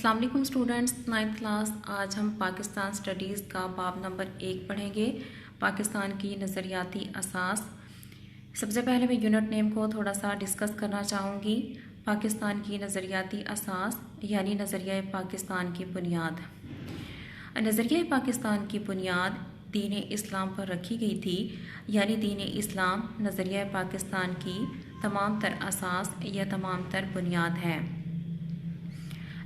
السلام علیکم students, 9th class. آج ہم پاکستان اسٹڈیز کا باب نمبر 1 پڑھیں گے، پاکستان کی نظریاتی اساس۔ سب سے پہلے میں یونٹ نیم کو تھوڑا سا ڈسکس کرنا چاہوں گی۔ پاکستان کی نظریاتی اساس یعنی نظریہ پاکستان کی بنیاد۔ نظریہ پاکستان کی بنیاد دین اسلام پر رکھی گئی تھی، یعنی دین اسلام نظریہ پاکستان کی تمام تر اساس یا تمام تر بنیاد ہے۔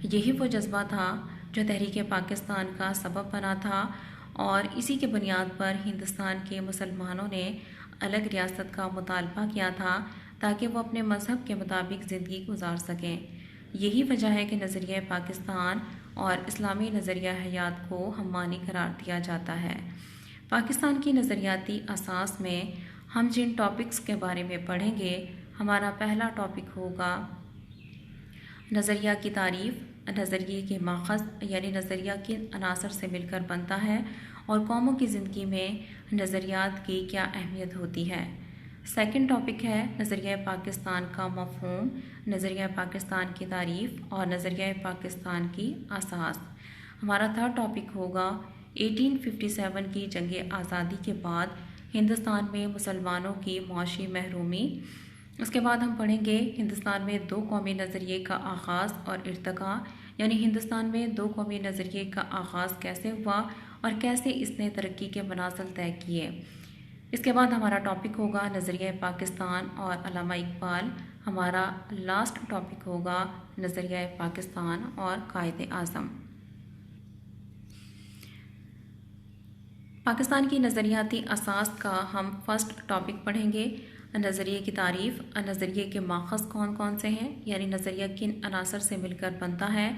یہی وہ جذبہ تھا جو تحریک پاکستان کا سبب بنا تھا، اور اسی کے بنیاد پر ہندوستان کے مسلمانوں نے الگ ریاست کا مطالبہ کیا تھا تاکہ وہ اپنے مذہب کے مطابق زندگی گزار سکیں۔ یہی وجہ ہے کہ نظریہ پاکستان اور اسلامی نظریہ حیات کو ہم معنی قرار دیا جاتا ہے۔ پاکستان کی نظریاتی اساس میں ہم جن ٹاپکس کے بارے میں پڑھیں گے، ہمارا پہلا ٹاپک ہوگا نظریہ کی تعریف۔ نظریے کے ماخذ یعنی نظریہ کن عناصر سے مل کر بنتا ہے اور قوموں کی زندگی میں نظریات کی کیا اہمیت ہوتی ہے۔ سیکنڈ ٹاپک ہے نظریہ پاکستان کا مفہوم، نظریہ پاکستان کی تعریف اور نظریہ پاکستان کی اساس۔ ہمارا تھرڈ ٹاپک ہوگا 1857 کی جنگ آزادی کے بعد ہندوستان میں مسلمانوں کی معاشی محرومی۔ اس کے بعد ہم پڑھیں گے ہندوستان میں دو قومی نظریے کا آغاز اور ارتقاء، یعنی ہندوستان میں دو قومی نظریے کا آغاز کیسے ہوا اور کیسے اس نے ترقی کے منازل طے کیے۔ اس کے بعد ہمارا ٹاپک ہوگا نظریہ پاکستان اور علامہ اقبال۔ ہمارا لاسٹ ٹاپک ہوگا نظریہ پاکستان اور قائد اعظم۔ پاکستان کی نظریاتی اساس کا ہم فرسٹ ٹاپک پڑھیں گے، نظریے کی تعریف۔ نظریے کے ماخذ کون کون سے ہیں، یعنی نظریہ کن عناصر سے مل کر بنتا ہے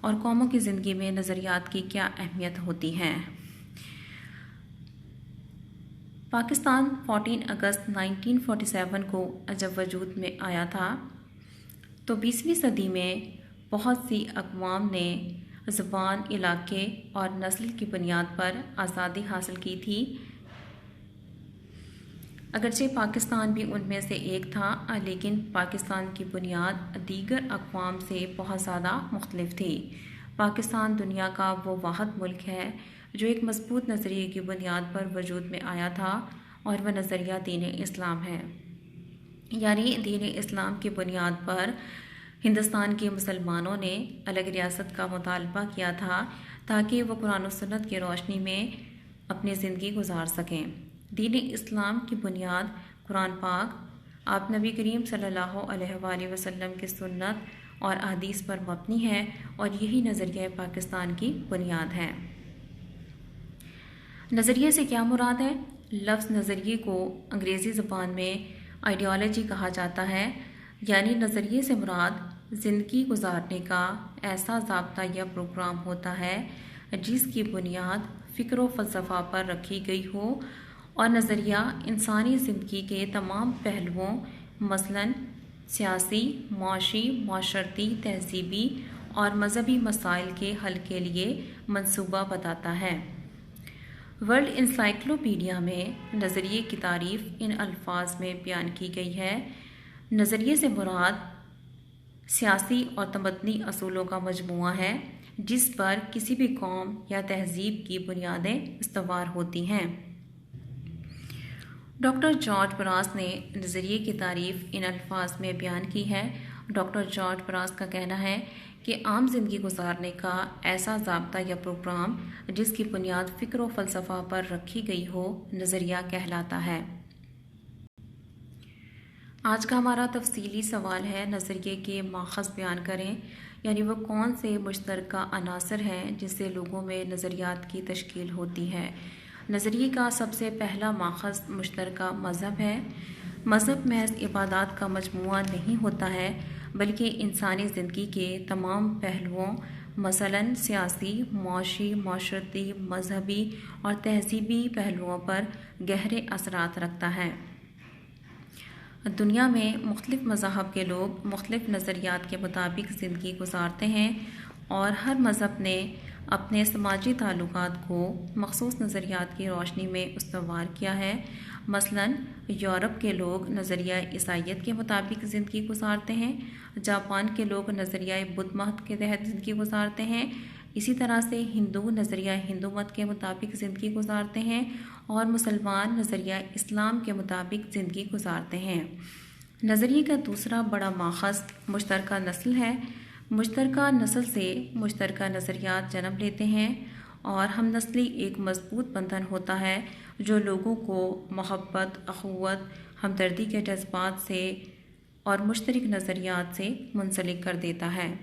اور قوموں کی زندگی میں نظریات کی کیا اہمیت ہوتی ہے۔ پاکستان 14 اگست 1947 کو جب وجود میں آیا تھا تو 20ویں صدی میں بہت سی اقوام نے زبان، علاقے اور نسل کی بنیاد پر آزادی حاصل کی تھی۔ اگرچہ پاکستان بھی ان میں سے ایک تھا، لیکن پاکستان کی بنیاد دیگر اقوام سے بہت زیادہ مختلف تھی۔ پاکستان دنیا کا وہ واحد ملک ہے جو ایک مضبوط نظریے کی بنیاد پر وجود میں آیا تھا، اور وہ نظریہ دین اسلام ہے۔ یعنی دین اسلام کی بنیاد پر ہندوستان کے مسلمانوں نے الگ ریاست کا مطالبہ کیا تھا تاکہ وہ قرآن و سنت کی روشنی میں اپنی زندگی گزار سکیں۔ دین اسلام کی بنیاد قرآن پاک، آپ نبی کریم صلی اللہ علیہ وآلہ وسلم کی سنت اور احادیث پر مبنی ہے، اور یہی نظریہ پاکستان کی بنیاد ہے۔ نظریے سے کیا مراد ہے؟ لفظ نظریے کو انگریزی زبان میں آئیڈیالوجی کہا جاتا ہے، یعنی نظریے سے مراد زندگی گزارنے کا ایسا ضابطہ یا پروگرام ہوتا ہے جس کی بنیاد فکر و فلسفہ پر رکھی گئی ہو، اور نظریہ انسانی زندگی کے تمام پہلوؤں مثلاً سیاسی، معاشی، معاشرتی، تہذیبی اور مذہبی مسائل کے حل کے لیے منصوبہ بتاتا ہے۔ ورلڈ انسائکلوپیڈیا میں نظریے کی تعریف ان الفاظ میں بیان کی گئی ہے: نظریے سے مراد سیاسی اور تمدنی اصولوں کا مجموعہ ہے جس پر کسی بھی قوم یا تہذیب کی بنیادیں استوار ہوتی ہیں۔ ڈاکٹر جارج براس نے نظریے کی تعریف ان الفاظ میں بیان کی ہے۔ ڈاکٹر جارج براس کا کہنا ہے کہ عام زندگی گزارنے کا ایسا ضابطہ یا پروگرام جس کی بنیاد فکر و فلسفہ پر رکھی گئی ہو، نظریہ کہلاتا ہے۔ آج کا ہمارا تفصیلی سوال ہے، نظریے کے ماخذ بیان کریں، یعنی وہ کون سے مشترکہ عناصر ہیں جن سے لوگوں میں نظریات کی تشکیل ہوتی ہے۔ نظریے کا سب سے پہلا ماخذ مشترکہ مذہب ہے۔ مذہب محض عبادات کا مجموعہ نہیں ہوتا ہے، بلکہ انسانی زندگی کے تمام پہلوؤں مثلاً سیاسی، معاشی، معاشرتی، مذہبی اور تہذیبی پہلوؤں پر گہرے اثرات رکھتا ہے۔ دنیا میں مختلف مذاہب کے لوگ مختلف نظریات کے مطابق زندگی گزارتے ہیں، اور ہر مذہب نے اپنے سماجی تعلقات کو مخصوص نظریات کی روشنی میں استوار کیا ہے۔ مثلاً یورپ کے لوگ نظریہ عیسائیت کے مطابق زندگی گزارتے ہیں، جاپان کے لوگ نظریہ بدھ مت کے تحت زندگی گزارتے ہیں، اسی طرح سے ہندو نظریہ ہندو مت کے مطابق زندگی گزارتے ہیں، اور مسلمان نظریہ اسلام کے مطابق زندگی گزارتے ہیں۔ نظریے کا دوسرا بڑا ماخذ مشترکہ نسل ہے۔ مشترکہ نسل سے مشترکہ نظریات جنم لیتے ہیں اور ہم نسلی ایک مضبوط بندھن ہوتا ہے جو لوگوں کو محبت، اخوت، ہمدردی کے جذبات سے اور مشترک نظریات سے منسلک کر دیتا ہے۔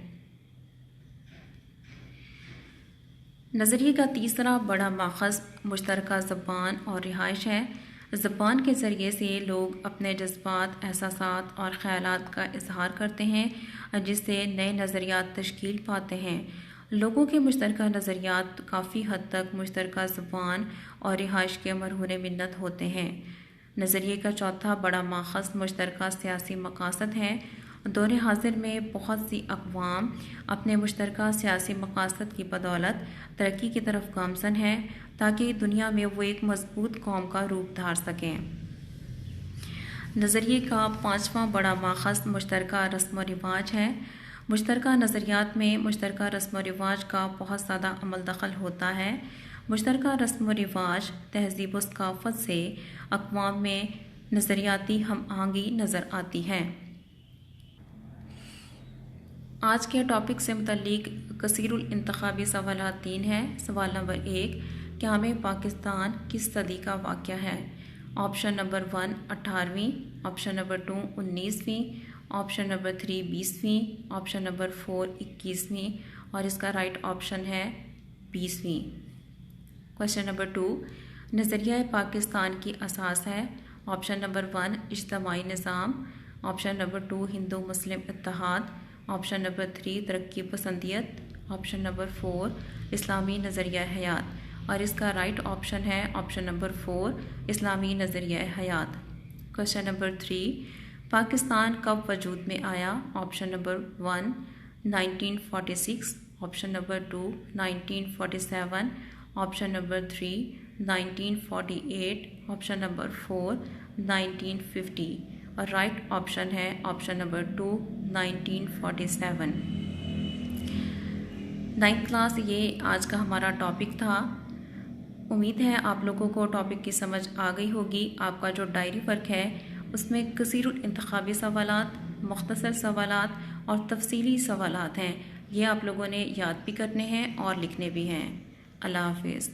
نظریے کا تیسرا بڑا ماخذ مشترکہ زبان اور رہائش ہے۔ زبان کے ذریعے سے لوگ اپنے جذبات، احساسات اور خیالات کا اظہار کرتے ہیں جس سے نئے نظریات تشکیل پاتے ہیں۔ لوگوں کے مشترکہ نظریات کافی حد تک مشترکہ زبان اور رہائش کے مرہون منت ہوتے ہیں۔ نظریے کا چوتھا بڑا ماخذ مشترکہ سیاسی مقاصد ہے۔ دور حاضر میں بہت سی اقوام اپنے مشترکہ سیاسی مقاصد کی بدولت ترقی کی طرف گامزن ہیں تاکہ دنیا میں وہ ایک مضبوط قوم کا روپ دھار سکیں۔ نظریے کا پانچواں بڑا ماخذ مشترکہ رسم و رواج ہے۔ مشترکہ نظریات میں مشترکہ رسم و رواج کا بہت زیادہ عمل دخل ہوتا ہے۔ مشترکہ رسم و رواج تہذیب و ثقافت سے اقوام میں نظریاتی ہم آہنگی نظر آتی ہے۔ آج کے ٹاپک سے متعلق کثیر الانتخابی سوالات 3 ہیں۔ سوال نمبر 1، قیام پاکستان کس صدی کا واقعہ ہے؟ آپشن نمبر 1 18ویں، آپشن نمبر 2 19ویں، آپشن نمبر 3 20ویں، آپشن نمبر 4 21ویں، اور اس کا رائٹ آپشن ہے 20ویں۔ کوشچن نمبر 2، نظریہ پاکستان کی اساس ہے۔ آپشن نمبر 1 اجتماعی نظام، آپشن نمبر 2 ہندو مسلم اتحاد، آپشن نمبر 3 ترقی پسندیت، آپشن نمبر 4 اسلامی نظریہ حیات، اور اس کا رائٹ آپشن ہے آپشن نمبر 4 اسلامی نظریہ حیات۔ کوشچن نمبر 3، پاکستان کب وجود میں آیا؟ Option number 1 1946، option number 2 1947، option number 3 1948، option number 4 1950، اور رائٹ آپشن ہے آپشن نمبر 2 1947۔ 9th کلاس یہ آج کا ہمارا ٹاپک تھا۔ امید ہے آپ لوگوں کو ٹاپک کی سمجھ آ گئی ہوگی۔ آپ کا جو ڈائری ورک ہے اس میں کثیر الانتخابی سوالات، مختصر سوالات اور تفصیلی سوالات ہیں۔ یہ آپ لوگوں نے یاد بھی کرنے ہیں اور لکھنے بھی ہیں۔ اللہ حافظ۔